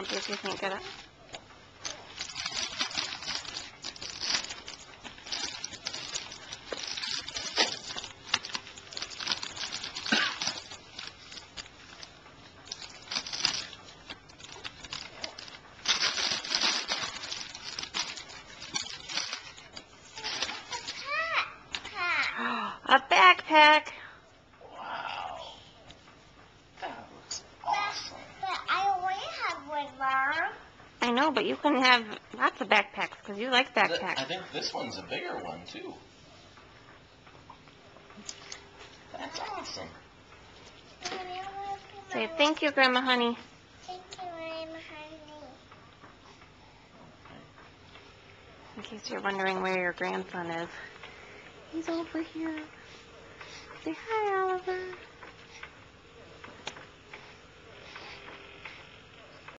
comfy if you can't get it. A backpack. Wow. That looks awesome. But I only have one, Mom. I know, but you can have lots of backpacks because you like I backpacks. think this one's a bigger one, too. That's awesome. Say thank you, Grandma Honey. Thank you, Grandma Honey. In case you're wondering where your grandson is. He's over here. Say hi, Oliver.